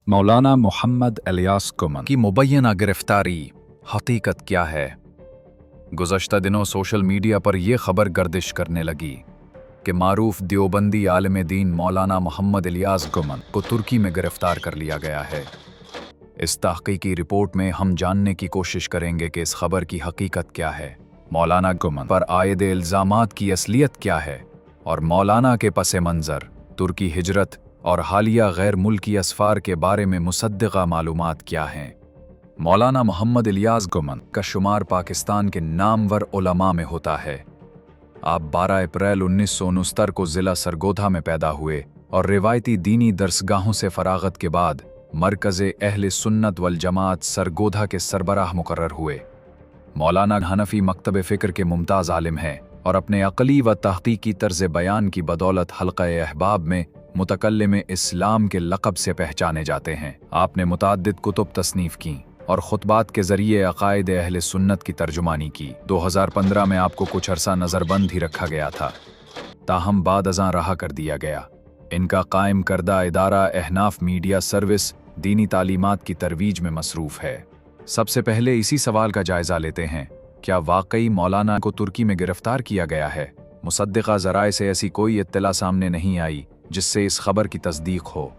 मौलाना मोहम्मद इलियास गुमन की मुबैना गिरफ्तारी हकीकत क्या है? गुज़श्ता दिनों सोशल मीडिया पर यह खबर गर्दिश करने लगी कि मारूफ देवबंदी आलिम दीन मौलाना मोहम्मद इलियास गुमन को तुर्की में गिरफ्तार कर लिया गया है। इस तहकीकी रिपोर्ट में हम जानने की कोशिश करेंगे कि इस खबर की हकीकत क्या है, मौलाना गुमन पर आयद इल्ज़ामात की असलियत क्या है और मौलाना के पस मंज़र, तुर्की हिजरत और हालिया गैर मुल्की असफार के बारे में मुसद्दिक़ा मालूमात क्या हैं। मौलाना मोहम्मद इलियास गुमन का शुमार पाकिस्तान के नामवर उलमा में होता है। आप 12 अप्रैल 1969 को ज़िला सरगोधा में पैदा हुए और रिवायती दीनी दरसगाहों से फरागत के बाद मरकज़े अहले सुन्नत वल जमात सरगोधा के सरबराह मुकर्रर हुए। मौलाना हनफी मकतब फ़िक्र के मुमताज़ आलिम हैं और अपने अक़ली व तहक़ीक़ी तर्ज़ बयान की बदौलत हल्क़ा-ए अहबाब में मुतकल्लिम इस्लाम के लक़ब से पहचाने जाते हैं। आपने मुतअद्दिद कुतुब तसनीफ़ की और खुतबात के ज़रिए अक़ाइद अहले सुन्नत की तर्जुमानी की। 2015 में आपको कुछ अरसा नज़रबंद ही रखा गया था, ताहम बाद अज़ां रहा कर दिया गया। इनका कायम करदा इदारा अहनाफ मीडिया सर्विस दीनी तालीमात की तरवीज में मसरूफ़ है। सबसे पहले इसी सवाल का जायज़ा लेते हैं, क्या वाकई मौलाना को तुर्की में गिरफ्तार किया गया है? मुसद्दिक़ा ज़राए से ऐसी कोई इत्तला सामने नहीं आई जिससे इस खबर की तस्दीक हो।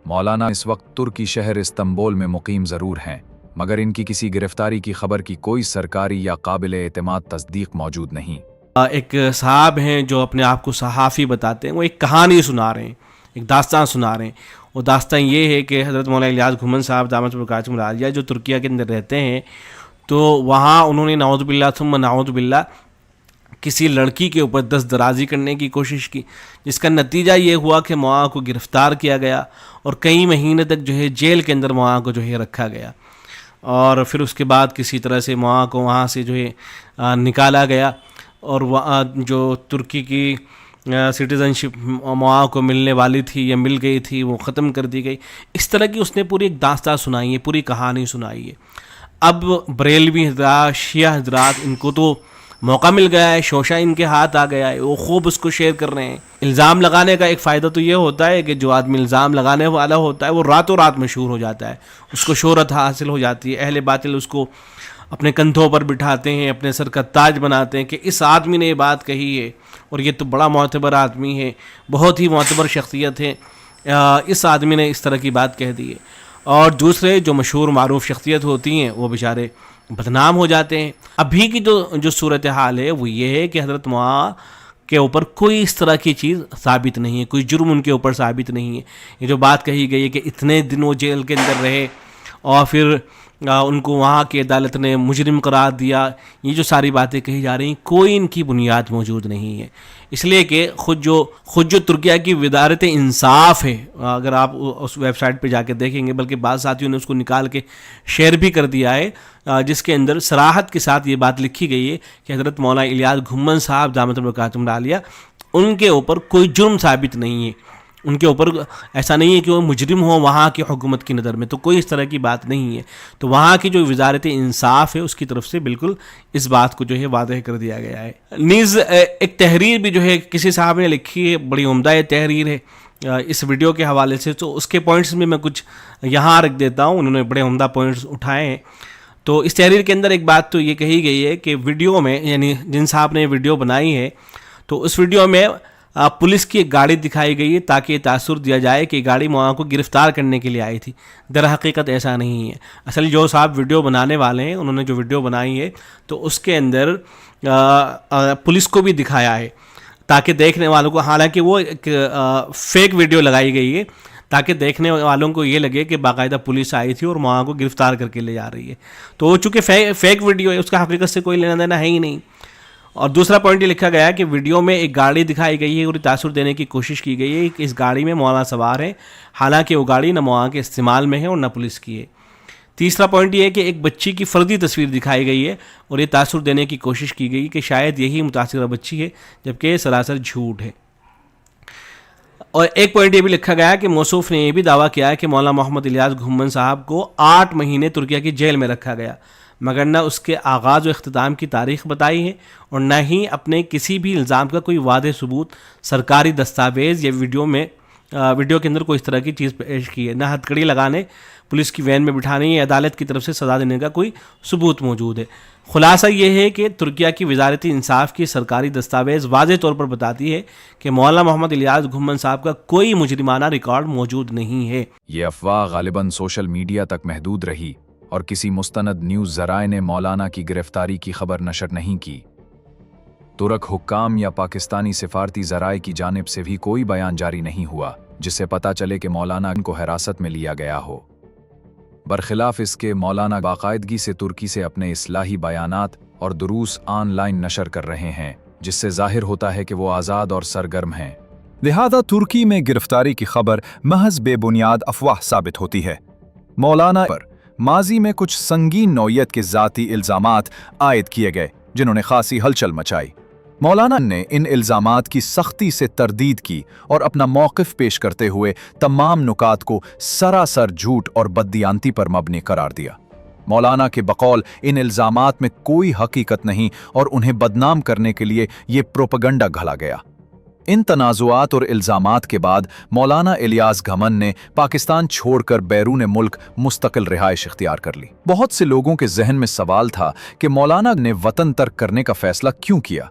मौलाना इस वक्त तुर्की शहर इस्तांबुल में मुकीम ज़रूर हैं, मगर इनकी किसी गिरफ्तारी की खबर की कोई सरकारी या काबिल एतमाद तस्दीक मौजूद नहीं। एक साहब हैं जो अपने आप को सहाफ़ी बताते हैं, वो एक कहानी सुना रहे हैं, एक दास्तान सुना रहे हैं। वो दास्तान ये है कि हज़रत मौलाना इलियास गुमन साहब दामत बरकातुहुल आलिया जो तुर्किया के अंदर रहते हैं, तो वहाँ उन्होंने नाऊज़ु बिल्लाह सुम्मा नाऊज़ु बिल्लाह किसी लड़की के ऊपर दस्त दराज़ी करने की कोशिश की, जिसका नतीजा ये हुआ कि मौआ को गिरफ़्तार किया गया और कई महीने तक जो है जेल के अंदर मौआ को जो है रखा गया। और फिर उसके बाद किसी तरह से मौआ को वहाँ से जो है निकाला गया और वहाँ जो तुर्की की सिटीज़नशिप मौआ को मिलने वाली थी या मिल गई थी वो ख़त्म कर दी गई। इस तरह की उसने पूरी एक दास्तान सुनाई है, पूरी कहानी सुनाई है। अब बरेलवी हज़रात, शिया हज़रात, इनको तो मौका मिल गया है, शोशा इनके हाथ आ गया है, वो खूब उसको शेयर कर रहे हैं। इल्ज़ाम लगाने का एक फ़ायदा तो ये होता है कि जो आदमी इल्ज़ाम लगाने वाला होता है वो रातों रात मशहूर हो जाता है, उसको शोहरत हासिल हो जाती है। अहले बातिल उसको अपने कंधों पर बिठाते हैं, अपने सर का ताज बनाते हैं कि इस आदमी ने ये बात कही है और ये तो बड़ा मोतबर आदमी है, बहुत ही मोतबर शख्सियत है, इस आदमी ने इस तरह की बात कह दी है। और दूसरे जो मशहूर मारूफ शख्सियत होती हैं वो बेचारे बदनाम हो जाते हैं। अभी की जो सूरत हाल है वो ये है कि हज़रत मौआ के ऊपर कोई इस तरह की चीज़ साबित नहीं है, कोई जुर्म उनके ऊपर साबित नहीं है। ये जो बात कही गई है कि इतने दिन वो जेल के अंदर रहे और फिर उनको वहाँ की अदालत ने मुजरिम करार दिया, ये जो सारी बातें कही जा रही हैं कोई इनकी बुनियाद मौजूद नहीं है। इसलिए कि खुद जो तुर्किया की वज़ारत इंसाफ है, अगर आप उस वेबसाइट पे जाके देखेंगे, बल्कि बाद साथियों ने उसको निकाल के शेयर भी कर दिया है, जिसके अंदर सराहत के साथ ये बात लिखी गई है कि हज़रत मौलाना इलियास गुमन साहब दामत बरकातुहुल आलिया उनके ऊपर कोई जुर्म साबित नहीं है, उनके ऊपर ऐसा नहीं है कि वो मुजरिम हो वहाँ की हुकूमत की नज़र में, तो कोई इस तरह की बात नहीं है। तो वहाँ की जो वज़ारत इंसाफ है उसकी तरफ से बिल्कुल इस बात को जो है वाज़ेह कर दिया गया है। नीज़ एक तहरीर भी जो है किसी साहब ने लिखी है, बड़ी उम्दा ये तहरीर है इस वीडियो के हवाले से, तो उसके पॉइंट्स में मैं कुछ यहाँ रख देता हूँ। उन्होंने बड़े उम्दा पॉइंट्स उठाए हैं। तो इस तहरीर के अंदर एक बात तो ये कही गई है कि वीडियो में, यानी जिन साहब ने वीडियो बनाई है, तो उस वीडियो में पुलिस की एक गाड़ी दिखाई गई है ताकि ये तासुर दिया जाए कि गाड़ी मौआ को गिरफ़्तार करने के लिए आई थी। दर हकीकत ऐसा नहीं है। असल जो साहब वीडियो बनाने वाले हैं उन्होंने जो वीडियो बनाई है तो उसके अंदर पुलिस को भी दिखाया है ताकि देखने वालों को, हालांकि वो एक फ़ेक वीडियो लगाई गई है ताकि देखने वालों को ये लगे कि बाकायदा पुलिस आई थी और मौआ को गिरफ़्तार करके ले जा रही है। तो चूँकि फ़ेक वीडियो है उसका हकीकत से कोई लेना देना है ही नहीं। और दूसरा पॉइंट ये लिखा गया है कि वीडियो में एक गाड़ी दिखाई गई है और तासुर देने की कोशिश की गई है कि इस गाड़ी में मौलाना सवार है, हालांकि वो गाड़ी न मौआ के इस्तेमाल में है और न पुलिस की है। तीसरा पॉइंट ये है कि एक बच्ची की फ़र्दी तस्वीर दिखाई गई है और ये तासुर देने की कोशिश की गई कि शायद यही मुतासिरा बच्ची है, जबकि ये सरासर झूठ है। और एक पॉइंट ये भी लिखा गया है कि मौसूफ ने यह भी दावा किया है कि मौलाना मोहम्मद इलियास गुमन साहब को 8 महीने तुर्किया की जेल में रखा गया, मगर न उसके आगाज़ व इख्तिताम की तारीख़ बताई है और न ही अपने किसी भी इल्ज़ाम का कोई वादे सबूत सरकारी दस्तावेज़ या वीडियो में ویڈیو کے اندر کوئی اس طرح کی چیز پیش کی ہے، نہ ہتھکڑی لگانے، پولیس کی وین میں بٹھانے یا عدالت کی طرف سے سزا دینے کا کوئی ثبوت موجود ہے۔ خلاصہ یہ ہے کہ ترکیہ کی وزارت انصاف کی سرکاری دستاویز واضح طور پر بتاتی ہے کہ مولانا محمد الیاس گھمن صاحب کا کوئی مجرمانہ ریکارڈ موجود نہیں ہے۔ یہ افواہ غالباً سوشل میڈیا تک محدود رہی اور کسی مستند نیوز ذرائع نے مولانا کی گرفتاری کی خبر نشر نہیں کی۔ ترک حکام یا پاکستانی سفارتی ذرائع کی جانب سے بھی کوئی بیان جاری نہیں ہوا جس سے پتہ چلے کہ مولانا کو حراست میں لیا گیا ہو۔ برخلاف اس کے مولانا باقاعدگی سے ترکی سے اپنے اصلاحی بیانات اور دروس آن لائن نشر کر رہے ہیں، جس سے ظاہر ہوتا ہے کہ وہ آزاد اور سرگرم ہیں۔ لہذا ترکی میں گرفتاری کی خبر محض بے بنیاد افواہ ثابت ہوتی ہے۔ مولانا پر ماضی میں کچھ سنگین نوعیت کے ذاتی الزامات عائد کیے گئے جنہوں نے خاصی ہلچل مچائی۔ مولانا نے ان الزامات کی سختی سے تردید کی اور اپنا موقف پیش کرتے ہوئے تمام نکات کو سراسر جھوٹ اور بددیانتی پر مبنی قرار دیا۔ مولانا کے بقول ان الزامات میں کوئی حقیقت نہیں اور انہیں بدنام کرنے کے لیے یہ پروپیگنڈا گھڑا گیا۔ ان تنازعات اور الزامات کے بعد مولانا الیاس گھمن نے پاکستان چھوڑ کر بیرون ملک مستقل رہائش اختیار کر لی۔ بہت سے لوگوں کے ذہن میں سوال تھا کہ مولانا نے وطن ترک کرنے کا فیصلہ کیوں کیا؟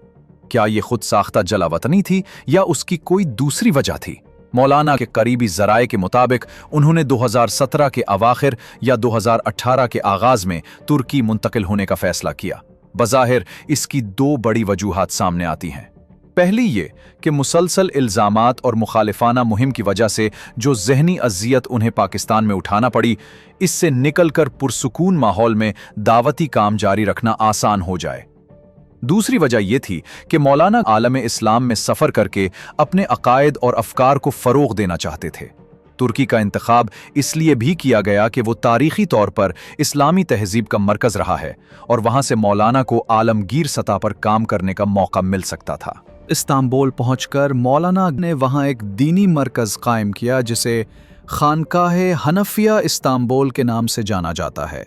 کیا یہ خود ساختہ جلا وطنی تھی یا اس کی کوئی دوسری وجہ تھی؟ مولانا کے قریبی ذرائع کے مطابق انہوں نے 2017 کے اواخر یا 2018 کے آغاز میں ترکی منتقل ہونے کا فیصلہ کیا۔ بظاہر اس کی دو بڑی وجوہات سامنے آتی ہیں۔ پہلی یہ کہ مسلسل الزامات اور مخالفانہ مہم کی وجہ سے جو ذہنی اذیت انہیں پاکستان میں اٹھانا پڑی، اس سے نکل کر پرسکون ماحول میں دعوتی کام جاری رکھنا آسان ہو جائے۔ دوسری وجہ یہ تھی کہ مولانا عالم اسلام میں سفر کر کے اپنے عقائد اور افکار کو فروغ دینا چاہتے تھے۔ ترکی کا انتخاب اس لیے بھی کیا گیا کہ وہ تاریخی طور پر اسلامی تہذیب کا مرکز رہا ہے اور وہاں سے مولانا کو عالمگیر سطح پر کام کرنے کا موقع مل سکتا تھا۔ استنبول پہنچ کر مولانا نے وہاں ایک دینی مرکز قائم کیا جسے خانقاہ حنفیہ استنبول کے نام سے جانا جاتا ہے۔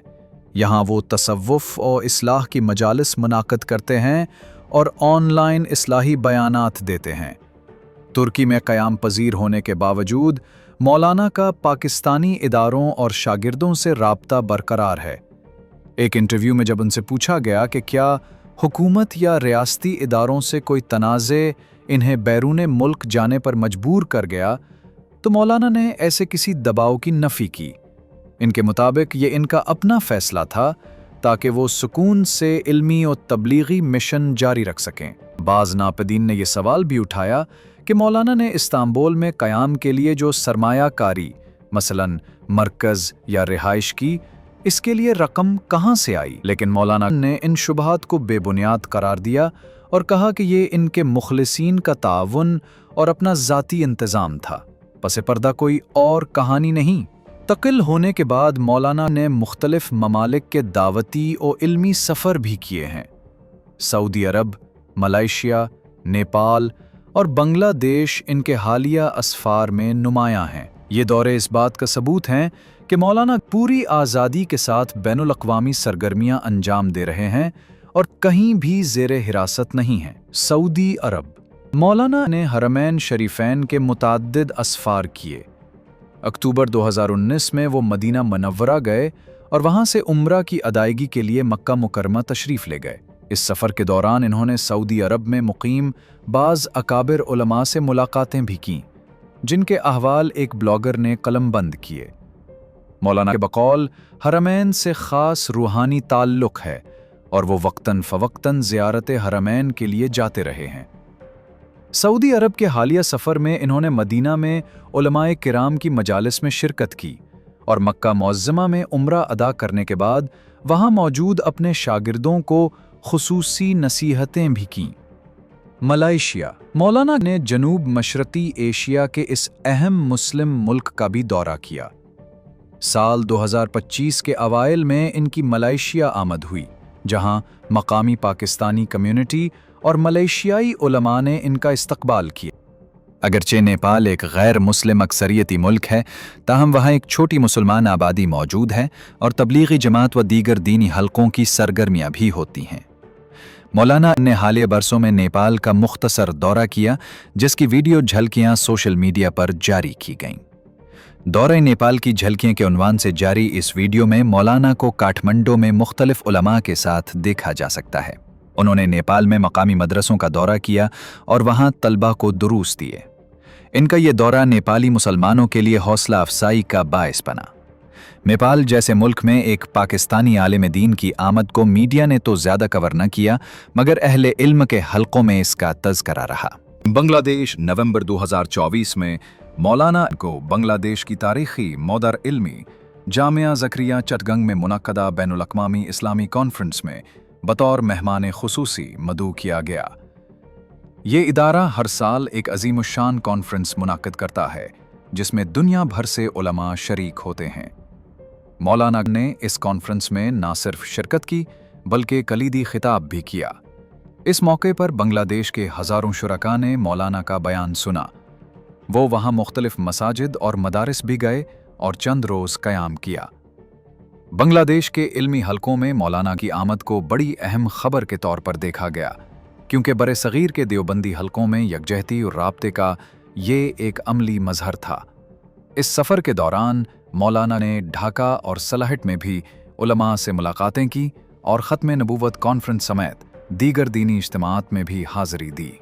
یہاں وہ تصوف اور اصلاح کی مجالس منعقد کرتے ہیں اور آن لائن اصلاحی بیانات دیتے ہیں۔ ترکی میں قیام پذیر ہونے کے باوجود مولانا کا پاکستانی اداروں اور شاگردوں سے رابطہ برقرار ہے۔ ایک انٹرویو میں جب ان سے پوچھا گیا کہ کیا حکومت یا ریاستی اداروں سے کوئی تنازع انہیں بیرون ملک جانے پر مجبور کر گیا، تو مولانا نے ایسے کسی دباؤ کی نفی کی۔ ان کے مطابق یہ ان کا اپنا فیصلہ تھا تاکہ وہ سکون سے علمی اور تبلیغی مشن جاری رکھ سکیں۔ بعض ناقدین نے یہ سوال بھی اٹھایا کہ مولانا نے استنبول میں قیام کے لیے جو سرمایہ کاری، مثلاً مرکز یا رہائش کی، اس کے لیے رقم کہاں سے آئی؟ لیکن مولانا نے ان شبہات کو بے بنیاد قرار دیا اور کہا کہ یہ ان کے مخلصین کا تعاون اور اپنا ذاتی انتظام تھا، پس پردہ کوئی اور کہانی نہیں۔ مستقل ہونے کے بعد مولانا نے مختلف ممالک کے دعوتی اور علمی سفر بھی کیے ہیں۔ سعودی عرب، ملائیشیا، نیپال اور بنگلہ دیش ان کے حالیہ اسفار میں نمایاں ہیں۔ یہ دورے اس بات کا ثبوت ہیں کہ مولانا پوری آزادی کے ساتھ بین الاقوامی سرگرمیاں انجام دے رہے ہیں اور کہیں بھی زیر حراست نہیں ہیں۔ سعودی عرب، مولانا نے حرمین شریفین کے متعدد اسفار کیے۔ اکتوبر 2019 میں وہ مدینہ منورہ گئے اور وہاں سے عمرہ کی ادائیگی کے لیے مکہ مکرمہ تشریف لے گئے۔ اس سفر کے دوران انہوں نے سعودی عرب میں مقیم بعض اکابر علماء سے ملاقاتیں بھی کیں، جن کے احوال ایک بلاگر نے قلم بند کیے۔ مولانا کے بقول حرمین سے خاص روحانی تعلق ہے اور وہ وقتاً فوقتاً زیارت حرمین کے لیے جاتے رہے ہیں۔ سعودی عرب کے حالیہ سفر میں انہوں نے مدینہ میں علماء کرام کی مجالس میں شرکت کی اور مکہ معظمہ میں عمرہ ادا کرنے کے بعد وہاں موجود اپنے شاگردوں کو خصوصی نصیحتیں بھی کیں۔ ملائیشیا، مولانا نے جنوب مشرقی ایشیا کے اس اہم مسلم ملک کا بھی دورہ کیا۔ سال 2025 کے اوائل میں ان کی ملائیشیا آمد ہوئی، جہاں مقامی پاکستانی کمیونٹی اور ملائیشیائی علماء نے ان کا استقبال کیا۔ اگرچہ نیپال ایک غیر مسلم اکثریتی ملک ہے، تاہم وہاں ایک چھوٹی مسلمان آبادی موجود ہے اور تبلیغی جماعت و دیگر دینی حلقوں کی سرگرمیاں بھی ہوتی ہیں۔ मौलाना ने हालिया बरसों में नेपाल का मुख्तसर दौरा किया, जिसकी वीडियो झलकियां सोशल मीडिया पर जारी की गईं। दौरे नेपाल की झलकियां के उन्वान से जारी इस वीडियो में मौलाना को काठमांडू में मुख्तलिफ उलमा के साथ देखा जा सकता है। उन्होंने नेपाल में मकामी मदरसों का दौरा किया और वहां तलबा को दुरूस दिए। इनका ये दौरा नेपाली मुसलमानों के लिए हौसला अफजाई का बायस बना। नेपाल जैसे मुल्क में एक पाकिस्तानी आलिम दीन की आमद को मीडिया ने तो ज्यादा कवर न किया, मगर अहले इल्म के हलकों में इसका तज़किरा रहा। बांग्लादेश नवंबर 2024 में मौलाना को बांग्लादेश की तारीखी मौदर इल्मी जामिया ज़करिया चटगंग में मुनक्कदा बैनुल अक़वामी इस्लामी कॉन्फ्रेंस में बतौर मेहमान खुसूसी मदऊ किया गया। ये इदारा हर साल एक अजीमुशान कॉन्फ्रेंस मुनक्किद करता है, जिसमें दुनिया भर से उलमा शरीक होते हैं। मौलाना ने इस कॉन्फ्रेंस में ना सिर्फ शिरकत की, बल्कि कलीदी खिताब भी किया। इस मौके पर बांग्लादेश के हज़ारों शुरका ने मौलाना का बयान सुना। वो वहाँ मुख्तलिफ मसाजिद और मदारिस भी गए और चंद रोज़ क़याम किया। बांग्लादेश के इल्मी हलकों में मौलाना की आमद को बड़ी अहम खबर के तौर पर देखा गया, क्योंकि बरे सगीर के देवबंदी हलकों में यकजहती और राब्ते का ये एक अमली मजहर था। इस सफ़र के दौरान मौलाना ने ढाका और सलाहिट में भी उलमा से मुलाकातें की और ख़त्म नबूवत कॉन्फ्रेंस समेत दीगर दीनी इज्तिमाआत में भी हाज़िरी दी।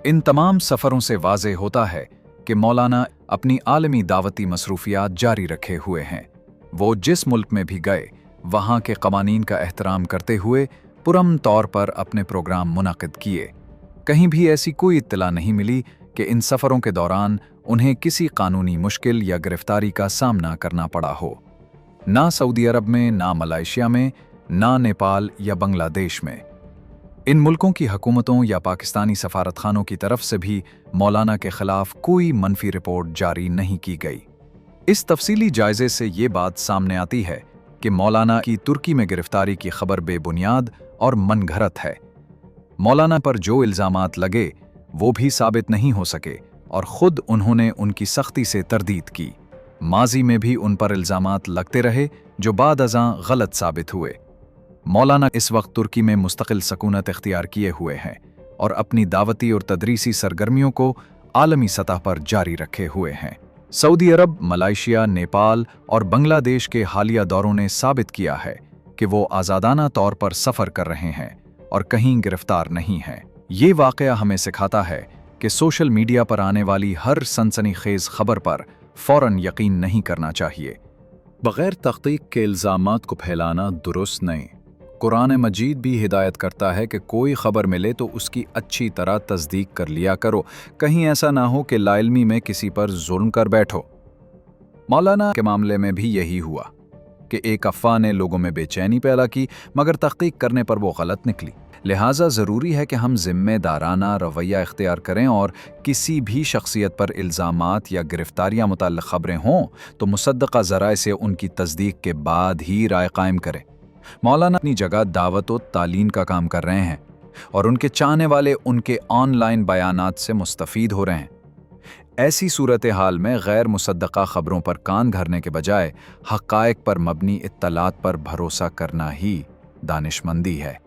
इन तमाम सफ़रों से वाज़ेह होता है कि मौलाना अपनी आलमी दावती मसरूफियात जारी रखे हुए हैं। वो जिस मुल्क में भी गए, वहाँ के क़वानीन का एहतराम करते हुए पुरअमन तौर पर अपने प्रोग्राम मुनक़िद किए। कहीं भी ऐसी कोई इत्तला नहीं मिली कि इन सफ़रों के दौरान उन्हें किसी कानूनी मुश्किल या गिरफ्तारी का सामना करना पड़ा हो। ना सऊदी अरब में, ना मलेशिया में, ना नेपाल या बांग्लादेश में। इन मुल्कों की हुकूमतों या पाकिस्तानी सफारतखानों की तरफ से भी मौलाना के खिलाफ कोई मनफी रिपोर्ट जारी नहीं की गई। इस तफसीली जायजे से ये बात सामने आती है कि मौलाना की तुर्की में गिरफ्तारी की खबर बेबुनियाद और मनगढ़ंत है। मौलाना पर जो इल्ज़ामात लगे वो भी साबित नहीं हो सके और ख़ुद उन्होंने उनकी सख्ती से तरदीद की। माजी में भी उन पर इल्ज़ामात लगते रहे जो बाद अज़ां गलत साबित हुए। मौलाना इस वक्त तुर्की में मुस्तकिल सकूनत इख्तियार किए हुए हैं और अपनी दावती और तदरीसी सरगर्मियों को आलमी सतह पर जारी रखे हुए हैं। सऊदी अरब, मलेशिया, नेपाल और बांग्लादेश के हालिया दौरों ने साबित किया है कि वो आज़ादाना तौर पर सफ़र कर रहे हैं और कहीं गिरफ्तार नहीं हैं। ये वाक़या हमें सिखाता है कि सोशल मीडिया पर आने वाली हर सनसनीखेज़ खबर पर फ़ौरन यकीन नहीं करना चाहिए। बग़ैर तहक़ीक़ के इल्ज़ामात को फैलाना दुरुस्त नहीं। कुरान मजीद भी हिदायत करता है कि कोई ख़बर मिले तो उसकी अच्छी तरह तस्दीक कर लिया करो, कहीं ऐसा ना हो कि लाइल्मी में किसी पर जुल्म कर बैठो। मौलाना के मामले में भी यही हुआ कि एक अफ़वाह ने लोगों में बेचैनी पैदा की, मगर तहक़ीक़ करने पर वो गलत निकली। लिहाजा ज़रूरी है कि हम ज़िम्मेदाराना रवैया इख्तियार करें और किसी भी शख्सियत पर इल्ज़ामात या गिरफ्तारियाँ मुताल्लिक़ ख़बरें हों तो मुसद्दक़ा ज़राए से उनकी तस्दीक के बाद ही राय कायम करें। मौलाना अपनी जगह दावत और तालीम का काम कर रहे हैं और उनके चाहने वाले उनके ऑनलाइन बयानात से मुस्तफ़ीद हो रहे हैं। ऐसी सूरत हाल में गैर मुसद्दक़ा ख़बरों पर कान धरने के बजाय हक़ाइक़ पर मबनी इत्तलात पर भरोसा करना ही दानिशमंदी है।